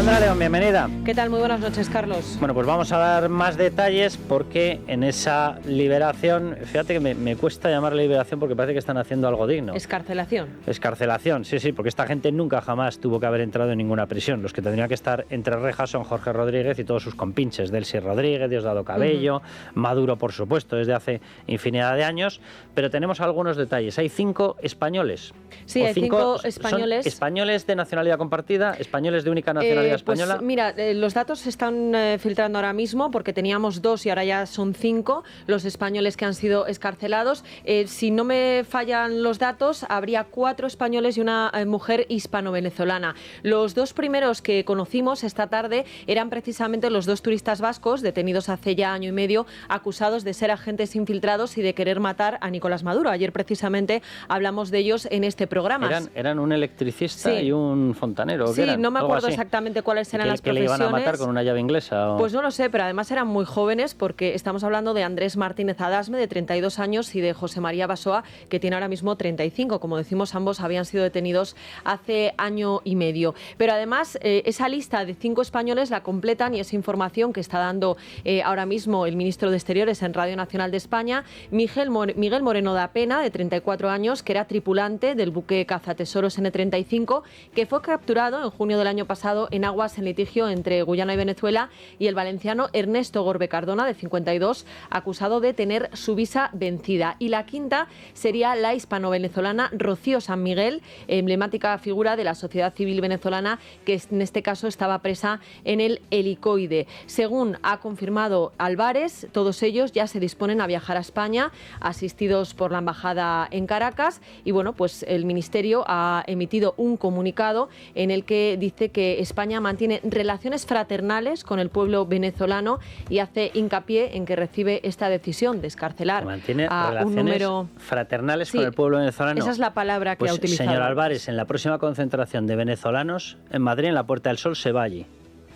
Sandra León, bienvenida. ¿Qué tal? Muy buenas noches, Carlos. Bueno, pues vamos a dar más detalles porque en esa liberación, fíjate que me cuesta llamar liberación porque parece que están haciendo algo digno. Escarcelación. Escarcelación, sí, porque esta gente nunca jamás tuvo que haber entrado en ninguna prisión. Los que tendrían que estar entre rejas son Jorge Rodríguez y todos sus compinches, Delcy Rodríguez, Diosdado Cabello, Maduro, por supuesto, desde hace infinidad de años, pero tenemos algunos detalles. Hay 5 españoles. Sí, hay 5 españoles. ¿Son españoles de nacionalidad compartida? ¿Españoles de única nacionalidad española? Pues mira, los datos se están filtrando ahora mismo porque teníamos 2 y ahora ya son 5 los españoles que han sido escarcelados. Si no me fallan los datos, habría 4 españoles y una mujer hispano-venezolana. Los 2 primeros que conocimos esta tarde eran precisamente los 2 turistas vascos detenidos hace ya año y medio, acusados de ser agentes infiltrados y de querer matar a Nicolás Maduro. Ayer precisamente hablamos de ellos en este programa. Eran un electricista y un fontanero. Sí, no me acuerdo exactamente cuáles eran las profesiones. ¿Que le iban a matar con una llave inglesa? Pues no lo sé, pero además eran muy jóvenes porque estamos hablando de Andrés Martínez Adasme, de 32 años, y de José María Basoa, que tiene ahora mismo 35. Como decimos, ambos habían sido detenidos hace año y medio. Pero además, esa lista de 5 españoles la completan, y es información que está dando ahora mismo el ministro de Exteriores en Radio Nacional de España, Miguel Moreno da Pena, de 34 años, que era tripulante del buque cazatesoros N-35, que fue capturado en junio del año pasado en aguas en litigio entre Guyana y Venezuela, y el valenciano Ernesto Gorbe Cardona, de 52, acusado de tener su visa vencida. Y la quinta sería la hispano-venezolana Rocío San Miguel, emblemática figura de la sociedad civil venezolana, que en este caso estaba presa en el Helicoide. Según ha confirmado Álvarez, todos ellos ya se disponen a viajar a España, asistidos por la embajada en Caracas, y bueno, pues el ministerio ha emitido un comunicado en el que dice que España mantiene relaciones fraternales con el pueblo venezolano y hace hincapié en que recibe esta decisión de escarcelar a un número fraternales con el pueblo venezolano. Esa es la palabra que ha utilizado. Señor Álvarez, en la próxima concentración de venezolanos en Madrid, en la Puerta del Sol, se va allí.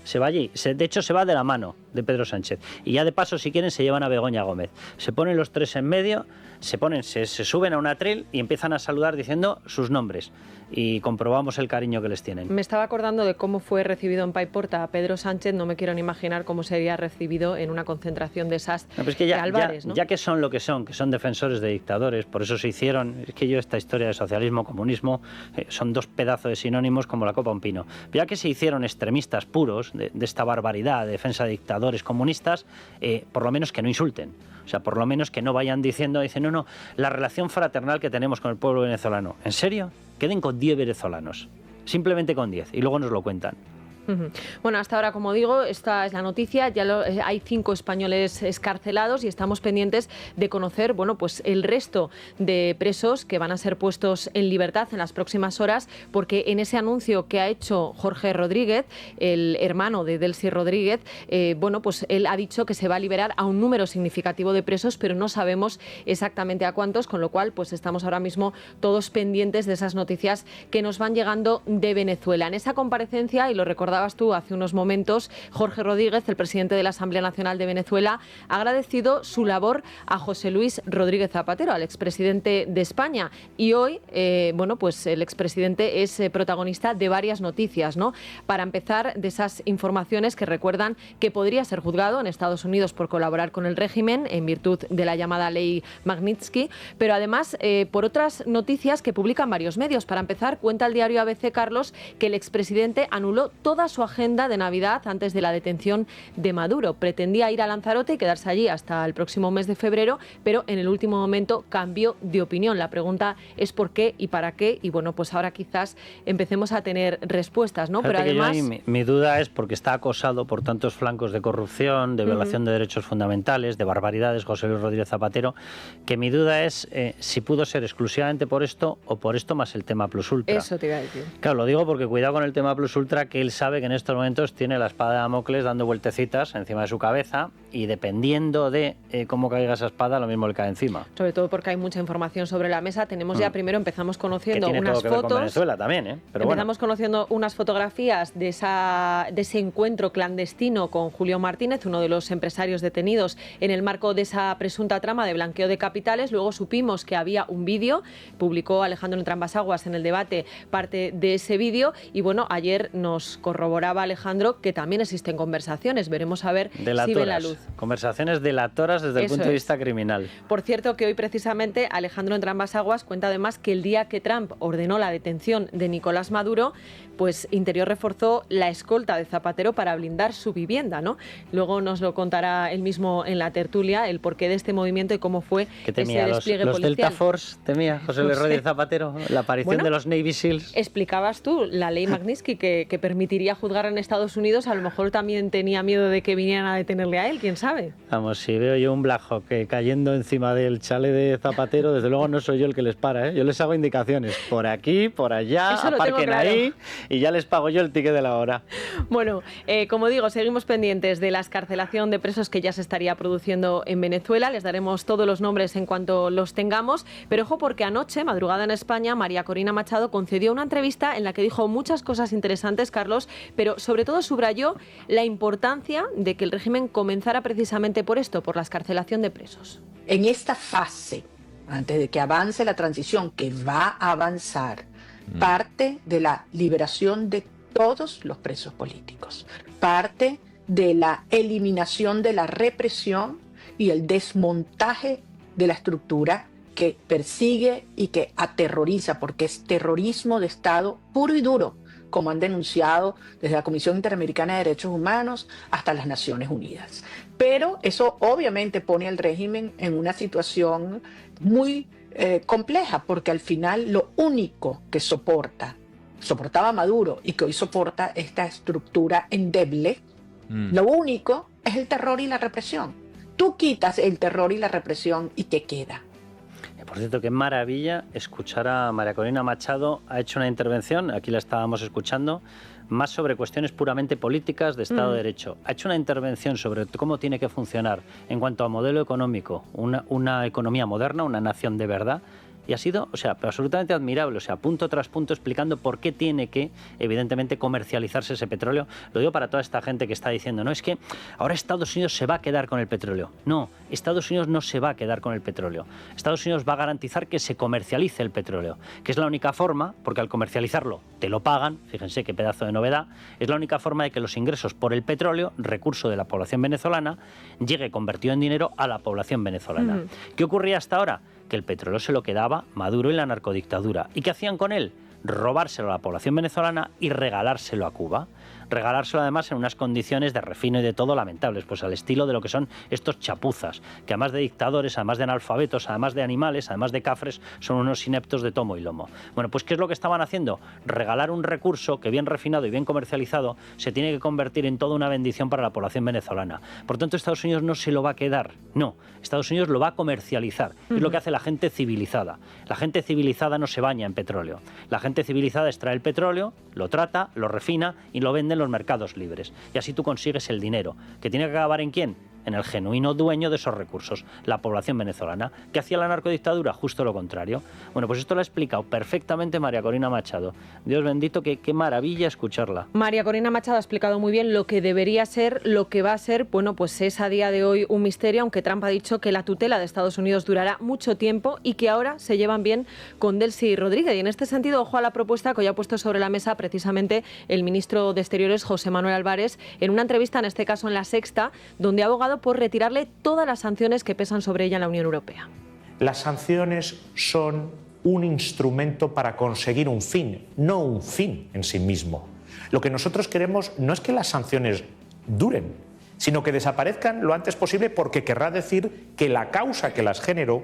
Se va allí. De hecho, se va de la mano de Pedro Sánchez. Y ya de paso, si quieren, se llevan a Begoña Gómez. Se ponen los 3 en medio, se suben a un atril y empiezan a saludar diciendo sus nombres. Y comprobamos el cariño que les tienen. Me estaba acordando de cómo fue recibido en Paiporta a Pedro Sánchez. No me quiero ni imaginar cómo sería recibido en una concentración de esas de Álvarez, ¿no? Ya que son lo que son defensores de dictadores, por eso se hicieron. Es que esta historia de socialismo, comunismo, son 2 pedazos de sinónimos como la copa a un pino. Ya que se hicieron extremistas puros de esta barbaridad de defensa de dictadores comunistas, por lo menos que no insulten. O sea, por lo menos que no vayan dicen, no, la relación fraternal que tenemos con el pueblo venezolano. ¿En serio? Queden con 10 venezolanos. Simplemente con 10. Y luego nos lo cuentan. Bueno, hasta ahora, como digo, esta es la noticia. Ya hay 5 españoles escarcelados y estamos pendientes de conocer, bueno, pues el resto de presos que van a ser puestos en libertad en las próximas horas, porque en ese anuncio que ha hecho Jorge Rodríguez, el hermano de Delcy Rodríguez, bueno, pues él ha dicho que se va a liberar a un número significativo de presos, pero no sabemos exactamente a cuántos, con lo cual pues estamos ahora mismo todos pendientes de esas noticias que nos van llegando de Venezuela. En esa comparecencia, y lo recordaba tú hace unos momentos, Jorge Rodríguez, el presidente de la Asamblea Nacional de Venezuela, ha agradecido su labor a José Luis Rodríguez Zapatero, al expresidente de España. Y hoy, bueno, pues el expresidente es protagonista de varias noticias, ¿no? Para empezar, de esas informaciones que recuerdan que podría ser juzgado en Estados Unidos por colaborar con el régimen en virtud de la llamada ley Magnitsky, pero además por otras noticias que publican varios medios. Para empezar, cuenta el diario ABC, Carlos, que el expresidente anuló toda su agenda de Navidad antes de la detención de Maduro. Pretendía ir a Lanzarote y quedarse allí hasta el próximo mes de febrero, pero en el último momento cambió de opinión. La pregunta es por qué y para qué, y bueno, pues ahora quizás empecemos a tener respuestas, ¿no? Pero además mi duda es porque está acosado por tantos flancos de corrupción, de violación de derechos fundamentales, de barbaridades, José Luis Rodríguez Zapatero, que mi duda es si pudo ser exclusivamente por esto o por esto más el tema Plus Ultra. Eso te iba a decir. Claro, lo digo porque cuidado con el tema Plus Ultra, que él sabe que en estos momentos tiene la espada de Damocles dando vueltecitas encima de su cabeza, y dependiendo de cómo caiga esa espada, lo mismo le cae encima. Sobre todo porque hay mucha información sobre la mesa. Tenemos ya primero, empezamos conociendo que tiene unas todo que ver fotos. Con Venezuela también, pero empezamos conociendo unas fotografías de ese encuentro clandestino con Julio Martínez, uno de los empresarios detenidos en el marco de esa presunta trama de blanqueo de capitales. Luego supimos que había un vídeo, publicó Alejandro Entrambasaguas en El Debate parte de ese vídeo, y bueno, ayer nos corroboró corroboraba Alejandro que también existen conversaciones. Veremos a ver si ven la luz. Conversaciones delatoras desde el punto de vista criminal. Por cierto, que hoy precisamente Alejandro entre ambas aguas cuenta además que el día que Trump ordenó la detención de Nicolás Maduro, pues Interior reforzó la escolta de Zapatero para blindar su vivienda, ¿no? Luego nos lo contará él mismo en la tertulia, el porqué de este movimiento y cómo fue ese despliegue los policial. Delta Force temía José Luis Rodríguez Zapatero, la aparición de los Navy SEALs. Explicabas tú la ley Magnitsky que permitiría juzgar en Estados Unidos, a lo mejor también tenía miedo de que vinieran a detenerle a él, quién sabe. Vamos, si veo yo un Black Hawk cayendo encima del chale de Zapatero, desde luego no soy yo el que les para, ¿eh? Yo les hago indicaciones, por aquí, por allá, aparquen ahí y ya les pago yo el ticket de la hora. Bueno, como digo, seguimos pendientes de la excarcelación de presos que ya se estaría produciendo en Venezuela. Les daremos todos los nombres en cuanto los tengamos. Pero ojo, porque anoche, madrugada en España, María Corina Machado concedió una entrevista en la que dijo muchas cosas interesantes, Carlos, pero sobre todo subrayó la importancia de que el régimen comenzara precisamente por esto, por la excarcelación de presos. En esta fase, antes de que avance la transición, que va a avanzar, parte de la liberación de todos los presos políticos, parte de la eliminación de la represión y el desmontaje de la estructura que persigue y que aterroriza, porque es terrorismo de Estado puro y duro, como han denunciado desde la Comisión Interamericana de Derechos Humanos hasta las Naciones Unidas. Pero eso obviamente pone al régimen en una situación muy compleja, porque al final lo único que soportaba Maduro y que hoy soporta esta estructura endeble, lo único es el terror y la represión. Tú quitas el terror y la represión y ¿qué queda? Por cierto, qué maravilla escuchar a María Corina Machado. Ha hecho una intervención, aquí la estábamos escuchando, más sobre cuestiones puramente políticas de Estado de Derecho. Ha hecho una intervención sobre cómo tiene que funcionar en cuanto a modelo económico, una economía moderna, una nación de verdad. Y ha sido, absolutamente admirable, punto tras punto explicando por qué tiene que, evidentemente, comercializarse ese petróleo. Lo digo para toda esta gente que está diciendo, no, es que ahora Estados Unidos se va a quedar con el petróleo. No, Estados Unidos no se va a quedar con el petróleo. Estados Unidos va a garantizar que se comercialice el petróleo, que es la única forma, porque al comercializarlo te lo pagan, fíjense qué pedazo de novedad, es la única forma de que los ingresos por el petróleo, recurso de la población venezolana, llegue convertido en dinero a la población venezolana. ¿Qué ocurría hasta ahora? Que el petróleo se lo quedaba Maduro y la narcodictadura. ¿Y qué hacían con él? Robárselo a la población venezolana y regalárselo a Cuba. Regalárselo además en unas condiciones de refino y de todo lamentables, pues al estilo de lo que son estos chapuzas, que además de dictadores, además de analfabetos, además de animales, además de cafres, son unos ineptos de tomo y lomo. Bueno, pues ¿qué es lo que estaban haciendo? Regalar un recurso que bien refinado y bien comercializado se tiene que convertir en toda una bendición para la población venezolana. Por tanto, Estados Unidos no se lo va a quedar, no. Estados Unidos lo va a comercializar. Es lo que hace la gente civilizada. La gente civilizada no se baña en petróleo. La gente civilizada extrae el petróleo, lo trata, lo refina y lo vende en los mercados libres. Y así tú consigues el dinero. ¿Que tiene que acabar en quién? En el genuino dueño de esos recursos, la población venezolana. ¿Qué hacía la narcodictadura? Justo lo contrario. Bueno, pues esto lo ha explicado perfectamente María Corina Machado. Dios bendito, qué maravilla escucharla. María Corina Machado ha explicado muy bien lo que debería ser, lo que va a ser. Bueno, pues es a día de hoy un misterio, aunque Trump ha dicho que la tutela de Estados Unidos durará mucho tiempo y que ahora se llevan bien con Delcy Rodríguez. Y en este sentido, ojo a la propuesta que hoy ha puesto sobre la mesa precisamente el ministro de Exteriores, José Manuel Álvarez, en una entrevista, en este caso en La Sexta, donde ha abogado por retirarle todas las sanciones que pesan sobre ella en la Unión Europea. Las sanciones son un instrumento para conseguir un fin, no un fin en sí mismo. Lo que nosotros queremos no es que las sanciones duren, sino que desaparezcan lo antes posible, porque querrá decir que la causa que las generó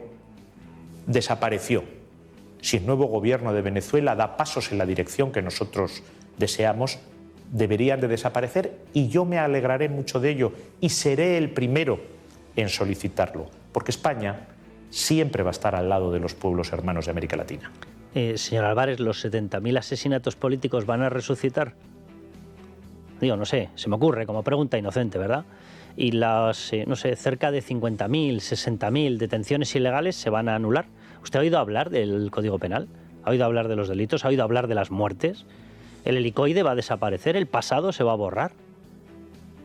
desapareció. Si el nuevo gobierno de Venezuela da pasos en la dirección que nosotros deseamos, deberían de desaparecer, y yo me alegraré mucho de ello y seré el primero en solicitarlo, porque España siempre va a estar al lado de los pueblos hermanos de América Latina. Señor Álvarez, ¿los 70.000 asesinatos políticos van a resucitar? Digo, no sé, se me ocurre como pregunta inocente, ¿verdad? Y las, no sé, cerca de 50.000, 60.000 detenciones ilegales se van a anular. ¿Usted ha oído hablar del Código Penal? ¿Ha oído hablar de los delitos? ¿Ha oído hablar de las muertes? ¿El helicoide va a desaparecer? ¿El pasado se va a borrar?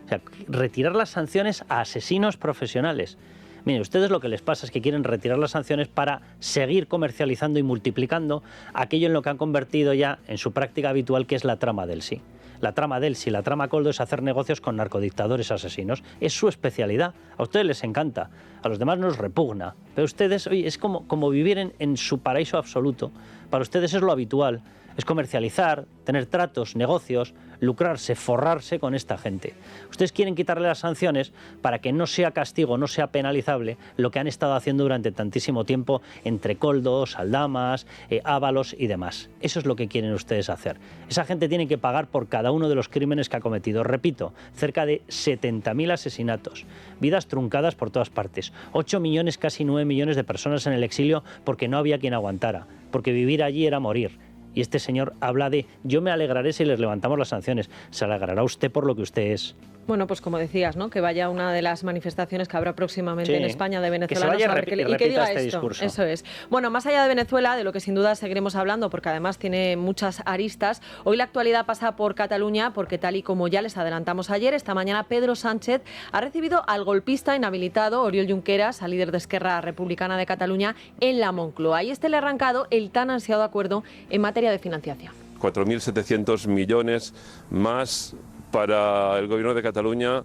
O sea, retirar las sanciones a asesinos profesionales. Miren, ustedes lo que les pasa es que quieren retirar las sanciones para seguir comercializando y multiplicando aquello en lo que han convertido ya en su práctica habitual, que es la trama del sí. La trama Delsi y la trama Coldo es hacer negocios con narcodictadores asesinos. Es su especialidad. A ustedes les encanta, a los demás nos repugna. Pero ustedes, oye, es como vivir en su paraíso absoluto. Para ustedes es lo habitual. Es comercializar, tener tratos, negocios, lucrarse, forrarse con esta gente. Ustedes quieren quitarle las sanciones para que no sea castigo, no sea penalizable lo que han estado haciendo durante tantísimo tiempo entre Coldo, Saldamas, Ábalos y demás. Eso es lo que quieren ustedes hacer. Esa gente tiene que pagar por cada uno de los crímenes que ha cometido. Repito, cerca de 70.000 asesinatos, vidas truncadas por todas partes, 8 millones, casi 9 millones de personas en el exilio porque no había quien aguantara, porque vivir allí era morir. Y este señor habla de, yo me alegraré si les levantamos las sanciones. Se alegrará usted por lo que usted es. Bueno, pues como decías, ¿no? Que vaya a una de las manifestaciones que habrá próximamente en España de venezolanos. Que se vaya y que diga este discurso. Eso es. Bueno, más allá de Venezuela, de lo que sin duda seguiremos hablando, porque además tiene muchas aristas, hoy la actualidad pasa por Cataluña, porque tal y como ya les adelantamos ayer, esta mañana Pedro Sánchez ha recibido al golpista inhabilitado Oriol Junqueras, al líder de Esquerra Republicana de Cataluña, en la Moncloa. Y le ha arrancado el tan ansiado acuerdo en materia de financiación. 4.700 millones más para el Gobierno de Cataluña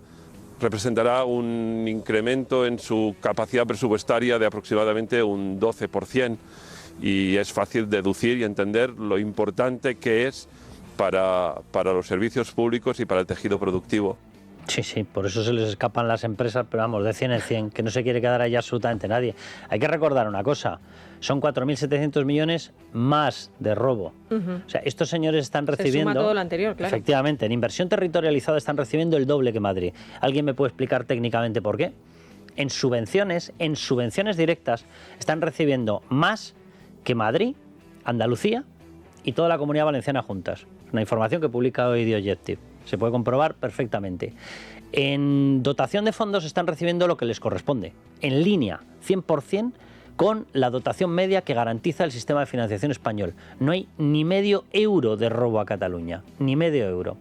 representará un incremento en su capacidad presupuestaria de aproximadamente un 12%, y es fácil deducir y entender lo importante que es para los servicios públicos y para el tejido productivo. Sí, por eso se les escapan las empresas, pero vamos, de 100 en 100, que no se quiere quedar ahí absolutamente nadie. Hay que recordar una cosa, son 4.700 millones más de robo. O sea, estos señores están recibiendo... Se suma todo lo anterior, claro. Efectivamente, en inversión territorializada están recibiendo el doble que Madrid. ¿Alguien me puede explicar técnicamente por qué? En subvenciones directas, están recibiendo más que Madrid, Andalucía y toda la Comunidad Valenciana juntas. Una información que publica hoy The Objective. Se puede comprobar perfectamente. En dotación de fondos están recibiendo lo que les corresponde, en línea, 100%, con la dotación media que garantiza el sistema de financiación español. No hay ni medio euro de robo a Cataluña, ni medio euro.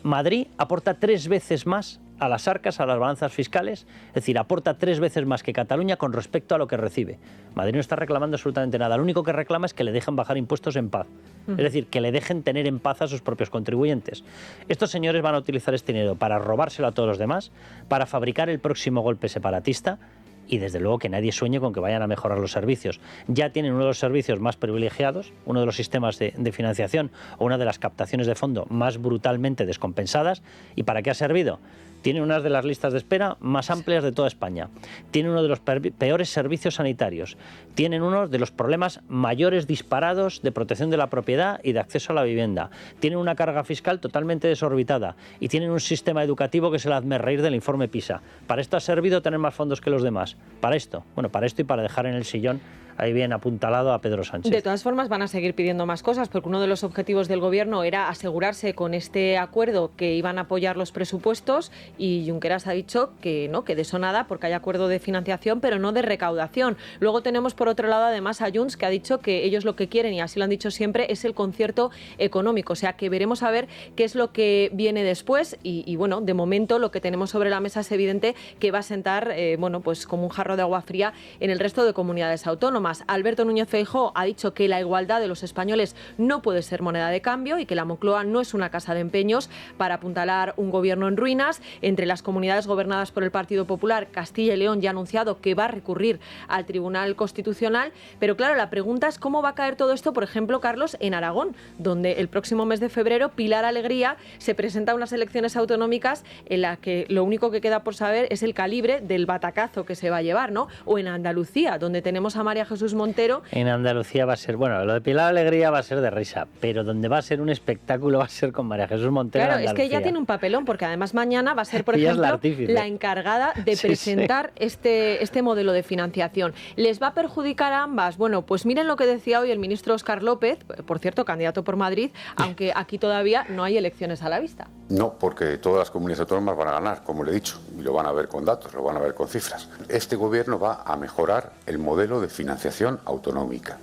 Madrid aporta 3 veces más a las arcas, a las balanzas fiscales, es decir, aporta 3 veces más que Cataluña con respecto a lo que recibe. Madrid no está reclamando absolutamente nada, lo único que reclama es que le dejen bajar impuestos en paz, es decir, que le dejen tener en paz a sus propios contribuyentes. Estos señores van a utilizar este dinero para robárselo a todos los demás, para fabricar el próximo golpe separatista, y desde luego que nadie sueñe con que vayan a mejorar los servicios. Ya tienen uno de los servicios más privilegiados, uno de los sistemas de financiación o una de las captaciones de fondo más brutalmente descompensadas. ¿Y para qué ha servido? Tienen unas de las listas de espera más amplias de toda España. Tienen uno de los peores servicios sanitarios. Tienen uno de los problemas mayores disparados de protección de la propiedad y de acceso a la vivienda. Tienen una carga fiscal totalmente desorbitada. Y tienen un sistema educativo que es el hazmerreír del informe PISA. ¿Para esto ha servido tener más fondos que los demás? ¿Para esto? Bueno, para esto y para dejar en el sillón ahí bien apuntalado a Pedro Sánchez. De todas formas van a seguir pidiendo más cosas, porque uno de los objetivos del Gobierno era asegurarse con este acuerdo que iban a apoyar los presupuestos, y Junqueras ha dicho que no, que de eso nada, porque hay acuerdo de financiación, pero no de recaudación. Luego tenemos por otro lado además a Junts, que ha dicho que ellos lo que quieren, y así lo han dicho siempre, es el concierto económico. O sea que veremos a ver qué es lo que viene después, y bueno, de momento lo que tenemos sobre la mesa es evidente que va a sentar bueno, pues como un jarro de agua fría en el resto de comunidades autónomas. Alberto Núñez Feijóo ha dicho que la igualdad de los españoles no puede ser moneda de cambio y que la Moncloa no es una casa de empeños para apuntalar un gobierno en ruinas. Entre las comunidades gobernadas por el Partido Popular, Castilla y León ya ha anunciado que va a recurrir al Tribunal Constitucional. Pero claro, la pregunta es cómo va a caer todo esto, por ejemplo, Carlos, en Aragón, donde el próximo mes de febrero Pilar Alegría se presenta a unas elecciones autonómicas en las que lo único que queda por saber es el calibre del batacazo que se va a llevar, ¿no? O en Andalucía, donde tenemos a María Jesús Montero. En Andalucía va a ser, bueno, lo de Pilar Alegría va a ser de risa, pero donde va a ser un espectáculo va a ser con María Jesús Montero. Claro, es que ella tiene un papelón, porque además mañana va a ser, por ejemplo, la encargada de presentar este modelo de financiación. ¿Les va a perjudicar a ambas? Bueno, pues miren lo que decía hoy el ministro Óscar López, por cierto, candidato por Madrid, aunque aquí todavía no hay elecciones a la vista. No, porque todas las comunidades autónomas van a ganar, como le he dicho, y lo van a ver con datos, lo van a ver con cifras. Este gobierno va a mejorar el modelo de financiación autonómica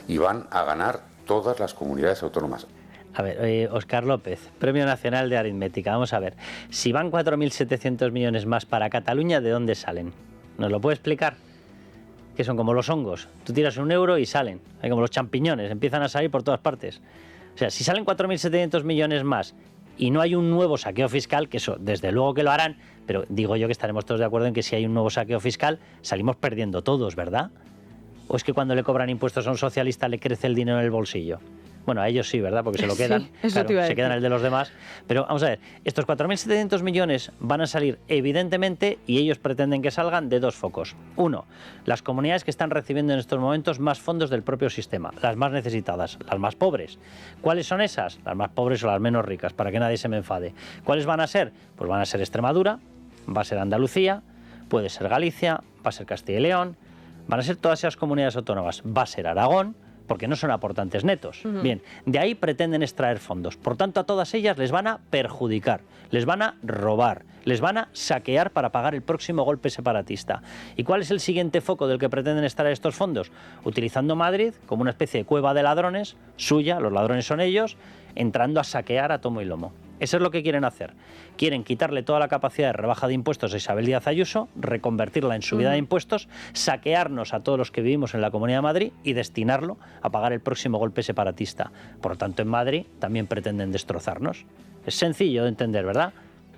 y van a ganar todas las comunidades autónomas. A ver, Óscar López, Premio Nacional de Aritmética. Vamos a ver, si van 4.700 millones más para Cataluña, ¿de dónde salen? ¿Nos lo puede explicar? Que son como los hongos. Tú tiras un euro y salen. Hay como los champiñones, empiezan a salir por todas partes. O sea, si salen 4.700 millones más y no hay un nuevo saqueo fiscal, que eso desde luego que lo harán, pero digo yo que estaremos todos de acuerdo en que si hay un nuevo saqueo fiscal salimos perdiendo todos, ¿verdad? ¿O es que cuando le cobran impuestos a un socialista le crece el dinero en el bolsillo? Bueno, a ellos sí, ¿verdad? Porque se lo quedan, Sí, eso claro, te iba a se decir. quedan el de los demás. Pero vamos a ver, estos 4.700 millones van a salir evidentemente, y ellos pretenden que salgan, de dos focos. Uno, las comunidades que están recibiendo en estos momentos más fondos del propio sistema, las más necesitadas, las más pobres. ¿Cuáles son esas? Las más pobres o las menos ricas, para que nadie se me enfade. ¿Cuáles van a ser? Pues van a ser Extremadura, va a ser Andalucía, puede ser Galicia, va a ser Castilla y León, van a ser todas esas comunidades autónomas, va a ser Aragón, porque no son aportantes netos. Bien, de ahí pretenden extraer fondos. Por tanto, a todas ellas les van a perjudicar, les van a robar, les van a saquear para pagar el próximo golpe separatista. ¿Y cuál es el siguiente foco del que pretenden extraer estos fondos? Utilizando Madrid como una especie de cueva de ladrones, suya, los ladrones son ellos, entrando a saquear a tomo y lomo. Eso es lo que quieren hacer. Quieren quitarle toda la capacidad de rebaja de impuestos a Isabel Díaz Ayuso, reconvertirla en subida de impuestos, saquearnos a todos los que vivimos en la Comunidad de Madrid y destinarlo a pagar el próximo golpe separatista. Por lo tanto, en Madrid también pretenden destrozarnos. Es sencillo de entender, ¿verdad?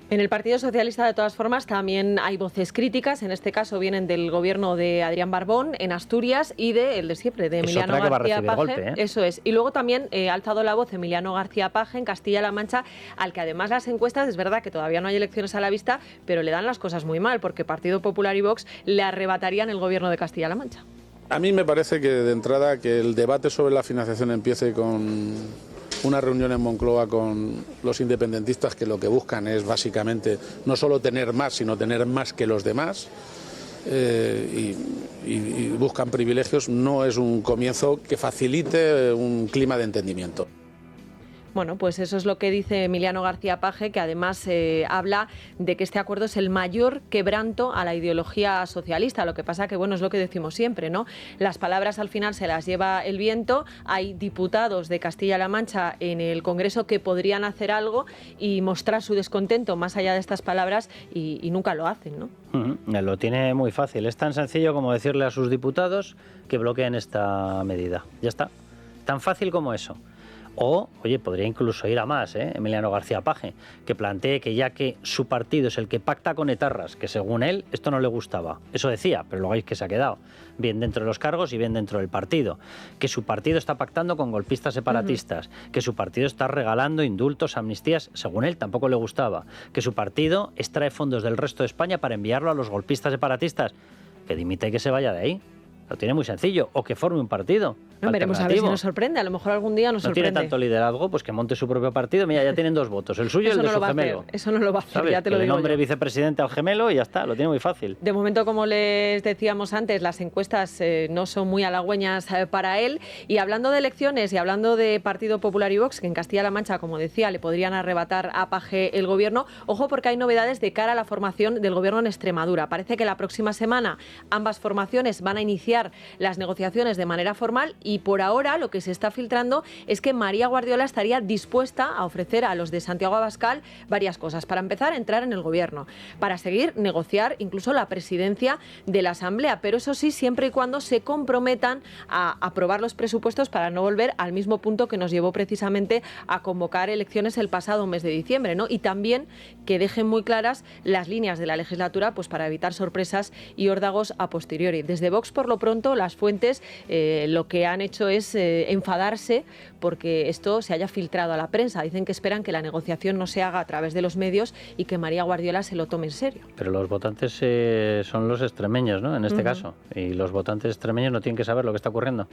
En el Partido Socialista, de todas formas, también hay voces críticas. En este caso vienen del gobierno de Adrián Barbón en Asturias y el de siempre, de Es Emiliano otra que va a García recibir Paje. golpe, ¿eh? Eso es. Y luego también ha alzado la voz Emiliano García Paje en Castilla-La Mancha, al que además las encuestas, es verdad que todavía no hay elecciones a la vista, pero le dan las cosas muy mal, porque Partido Popular y Vox le arrebatarían el gobierno de Castilla-La Mancha. A mí me parece que de entrada que el debate sobre la financiación empiece con una reunión en Moncloa con los independentistas, que lo que buscan es básicamente no solo tener más, sino tener más que los demás, y buscan privilegios. No es un comienzo que facilite un clima de entendimiento. Bueno, pues eso es lo que dice Emiliano García Paje, que además habla de que este acuerdo es el mayor quebranto a la ideología socialista. Lo que pasa que, bueno, es lo que decimos siempre, ¿no? Las palabras al final se las lleva el viento. Hay diputados de Castilla-La Mancha en el Congreso que podrían hacer algo y mostrar su descontento más allá de estas palabras y nunca lo hacen, ¿no? Lo tiene muy fácil. Es tan sencillo como decirle a sus diputados que bloqueen esta medida. Ya está. Tan fácil como eso. O, oye, podría incluso ir a más, Emiliano García Paje, que plantee que ya que su partido es el que pacta con etarras, que según él esto no le gustaba, eso decía, pero luego es que se ha quedado, bien dentro de los cargos y bien dentro del partido, que su partido está pactando con golpistas separatistas, que su partido está regalando indultos, amnistías, según él tampoco le gustaba, que su partido extrae fondos del resto de España para enviarlo a los golpistas separatistas, que dimita y que se vaya de ahí. Lo tiene muy sencillo, o que forme un partido. Veremos a ver si nos sorprende, a lo mejor algún día nos sorprende. No tiene tanto liderazgo, pues que monte su propio partido. Mira, ya tienen 2 votos, el suyo y el de su gemelo. Eso no lo va a hacer, ¿Sabes? ya te lo que digo le nombre yo. vicepresidente al gemelo y ya está, lo tiene muy fácil. De momento, como les decíamos antes, las encuestas no son muy halagüeñas para él. Y hablando de elecciones y hablando de Partido Popular y Vox, que en Castilla-La Mancha, como decía, le podrían arrebatar a Paje el gobierno, ojo porque hay novedades de cara a la formación del gobierno en Extremadura. Parece que la próxima semana ambas formaciones van a iniciar las negociaciones de manera formal y por ahora lo que se está filtrando es que María Guardiola estaría dispuesta a ofrecer a los de Santiago Abascal varias cosas. Para empezar, entrar en el gobierno, para seguir, negociar incluso la presidencia de la Asamblea, pero eso sí, siempre y cuando se comprometan a aprobar los presupuestos para no volver al mismo punto que nos llevó precisamente a convocar elecciones el pasado mes de diciembre, ¿no? Y también que dejen muy claras las líneas de la legislatura, pues para evitar sorpresas y órdagos a posteriori. Desde Vox, por lo pronto, las fuentes lo que han hecho es enfadarse porque esto se haya filtrado a la prensa. Dicen que esperan que la negociación no se haga a través de los medios y que María Guardiola se lo tome en serio. Pero los votantes son los extremeños, ¿no? En este caso. Y los votantes extremeños no tienen que saber lo que está ocurriendo.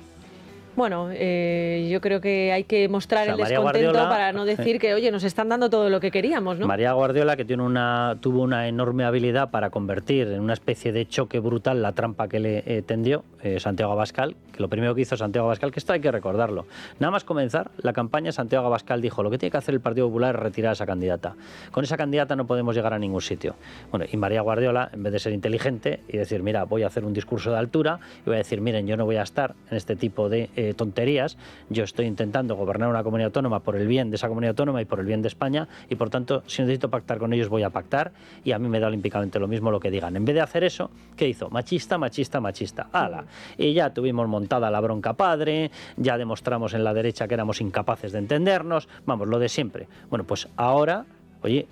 Bueno, yo creo que hay que mostrar el María descontento Guardiola, para no decir que, oye, nos están dando todo lo que queríamos, ¿no? María Guardiola, que tuvo una enorme habilidad para convertir en una especie de choque brutal la trampa que le tendió Santiago Abascal, que lo primero que hizo Santiago Abascal, que esto hay que recordarlo. Nada más comenzar la campaña, Santiago Abascal dijo, lo que tiene que hacer el Partido Popular es retirar a esa candidata. Con esa candidata no podemos llegar a ningún sitio. Bueno, y María Guardiola, en vez de ser inteligente y decir, mira, voy a hacer un discurso de altura y voy a decir, miren, yo no voy a estar en este tipo de tonterías. Yo estoy intentando gobernar una comunidad autónoma por el bien de esa comunidad autónoma y por el bien de España, y por tanto, si necesito pactar con ellos, voy a pactar, y a mí me da olímpicamente lo mismo lo que digan. En vez de hacer eso, ¿qué hizo? Machista, machista, machista. ¡Hala! Y ya tuvimos montada la bronca padre, ya demostramos en la derecha que éramos incapaces de entendernos, vamos, lo de siempre. Bueno, pues ahora, oye,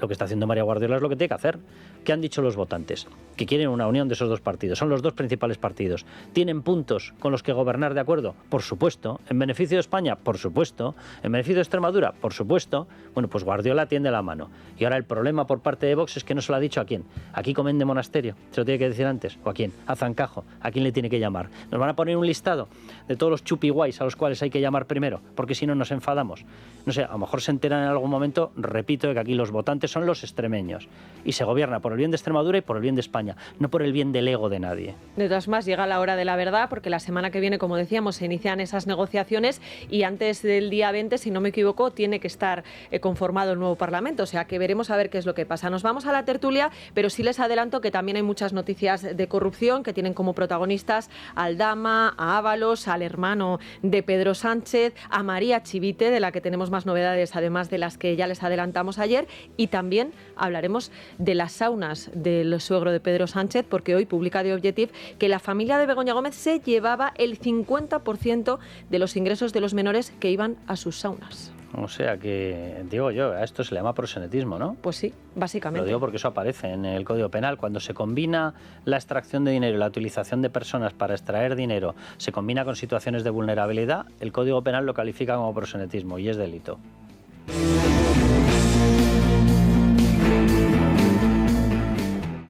lo que está haciendo María Guardiola es lo que tiene que hacer. ¿Qué han dicho los votantes? Que quieren una unión de esos dos partidos. Son los dos principales partidos. ¿Tienen puntos con los que gobernar de acuerdo? Por supuesto. ¿En beneficio de España? Por supuesto. ¿En beneficio de Extremadura? Por supuesto. Bueno, pues Guardiola tiende la mano. Y ahora el problema por parte de Vox es que no se lo ha dicho a quién. ¿Aquí Comén de Monasterio? ¿Se lo tiene que decir antes? ¿O a quién? ¿A Zancajo? ¿A quién le tiene que llamar? ¿Nos van a poner un listado de todos los chupiguays a los cuales hay que llamar primero? Porque si no nos enfadamos. No sé, a lo mejor se enteran en algún momento, repito, de que aquí los votantes son los extremeños. Y se gobierna por el bien de Extremadura y por el bien de España, no por el bien del ego de nadie. De todas maneras, llega la hora de la verdad, porque la semana que viene, como decíamos, se inician esas negociaciones y antes del día 20, si no me equivoco, tiene que estar conformado el nuevo Parlamento. O sea, que veremos a ver qué es lo que pasa. Nos vamos a la tertulia, pero sí les adelanto que también hay muchas noticias de corrupción que tienen como protagonistas a Aldama, a Ábalos, al hermano de Pedro Sánchez, a María Chivite, de la que tenemos más novedades, además de las que ya les adelantamos ayer, y también hablaremos de las saunas del suegro de Pedro Sánchez, porque hoy publica The Objective que la familia de Begoña Gómez se llevaba el 50% de los ingresos de los menores que iban a sus saunas. O sea que, digo yo, a esto se le llama proxenetismo, ¿no? Pues sí, básicamente. Lo digo porque eso aparece en el Código Penal. Cuando se combina la extracción de dinero y la utilización de personas para extraer dinero, se combina con situaciones de vulnerabilidad, el Código Penal lo califica como proxenetismo y es delito.